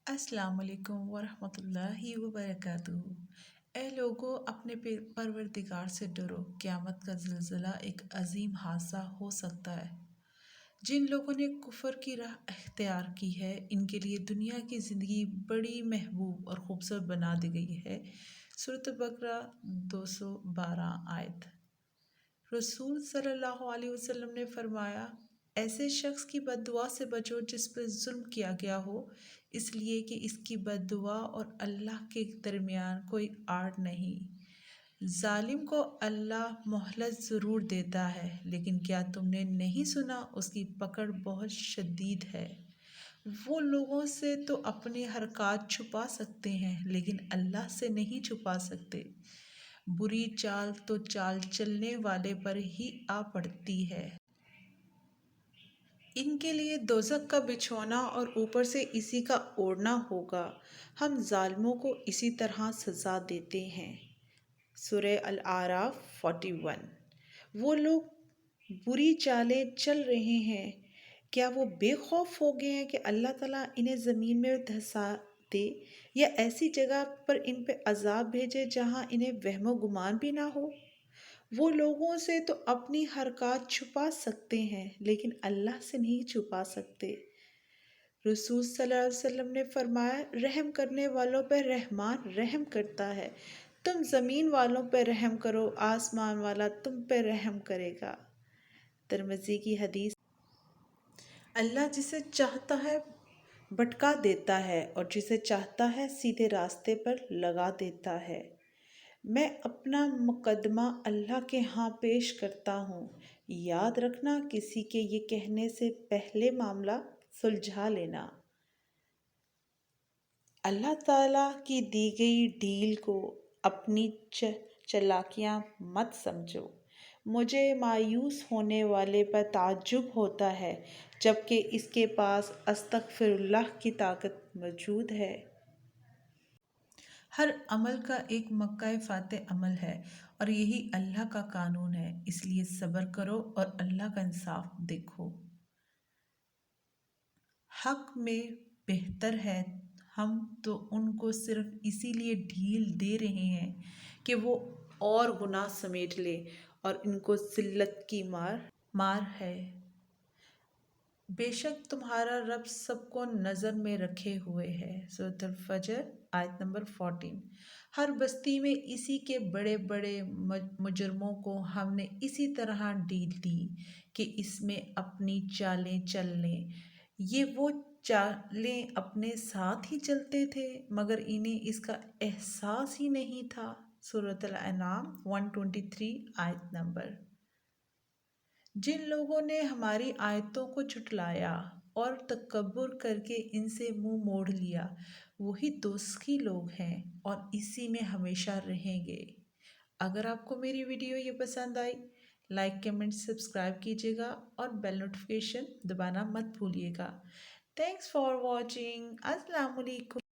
السلام علیکم ورحمۃ اللہ وبرکاتہ۔ اے لوگو، اپنے پروردگار سے ڈرو، قیامت کا زلزلہ ایک عظیم حادثہ ہو سکتا ہے۔ جن لوگوں نے کفر کی راہ اختیار کی ہے، ان کے لیے دنیا کی زندگی بڑی محبوب اور خوبصورت بنا دی گئی ہے۔ سورۃ بقرہ 212 آیت۔ رسول صلی اللہ علیہ وسلم نے فرمایا، ایسے شخص کی بد دعا سے بچو جس پر ظلم کیا گیا ہو، اس لیے کہ اس کی بد دعا اور اللہ کے درمیان کوئی آڑ نہیں۔ ظالم کو اللہ مہلت ضرور دیتا ہے، لیکن کیا تم نے نہیں سنا اس کی پکڑ بہت شدید ہے۔ وہ لوگوں سے تو اپنی حرکات چھپا سکتے ہیں، لیکن اللہ سے نہیں چھپا سکتے۔ بری چال تو چال چلنے والے پر ہی آ پڑتی ہے۔ ان کے لیے دوزخ کا بچھونا اور اوپر سے اسی کا اوڑھنا ہوگا۔ ہم ظالموں کو اسی طرح سزا دیتے ہیں۔ سورہ الاعراف 41۔ وہ لوگ بری چالیں چل رہے ہیں، کیا وہ بے خوف ہو گئے ہیں کہ اللہ تعالیٰ انہیں زمین میں دھسا دے یا ایسی جگہ پر ان پہ عذاب بھیجے جہاں انہیں وہم و گمان بھی نہ ہو؟ وہ لوگوں سے تو اپنی حرکات چھپا سکتے ہیں، لیکن اللہ سے نہیں چھپا سکتے۔ رسول صلی اللہ علیہ وسلم نے فرمایا، رحم کرنے والوں پہ رحمان رحم کرتا ہے۔ تم زمین والوں پہ رحم کرو، آسمان والا تم پہ رحم کرے گا۔ ترمذی کی حدیث۔ اللہ جسے چاہتا ہے بھٹکا دیتا ہے اور جسے چاہتا ہے سیدھے راستے پر لگا دیتا ہے۔ میں اپنا مقدمہ اللہ کے ہاں پیش کرتا ہوں۔ یاد رکھنا، کسی کے یہ کہنے سے پہلے معاملہ سلجھا لینا۔ اللہ تعالیٰ کی دی گئی ڈیل کو اپنی چالاکیاں مت سمجھو۔ مجھے مایوس ہونے والے پر تعجب ہوتا ہے، جبکہ اس کے پاس استغفر اللہ کی طاقت موجود ہے۔ ہر عمل کا ایک مکہ فاتح عمل ہے، اور یہی اللہ کا قانون ہے، اس لیے صبر کرو اور اللہ کا انصاف دیکھو۔ حق میں بہتر ہے، ہم تو ان کو صرف اسی لیے ڈھیل دے رہے ہیں کہ وہ اور گناہ سمیٹ لیں، اور ان کو ذلت کی مار ہے۔ بے شک تمہارا رب سب کو نظر میں رکھے ہوئے ہے۔ سورۃ الفجر آیت نمبر 14۔ ہر بستی میں اسی کے بڑے بڑے مجرموں کو ہم نے اسی طرح ڈیل دی کہ اس میں اپنی چالیں چل لیں۔ یہ وہ چالیں اپنے ساتھ ہی چلتے تھے، مگر انہیں اس کا احساس ہی نہیں تھا۔ سورۃ الانعام 123 آیت نمبر۔ جن لوگوں نے ہماری آیتوں کو جھٹلایا اور تکبر کر کے ان سے منہ موڑ لیا، وہی دوزخی لوگ ہیں اور اسی میں ہمیشہ رہیں گے۔ اگر آپ کو میری ویڈیو یہ پسند آئی، لائک کمنٹ سبسکرائب کیجیے گا اور بیل نوٹیفیکیشن دبانا مت بھولیے گا۔ Thanks for watching. السلام علیکم۔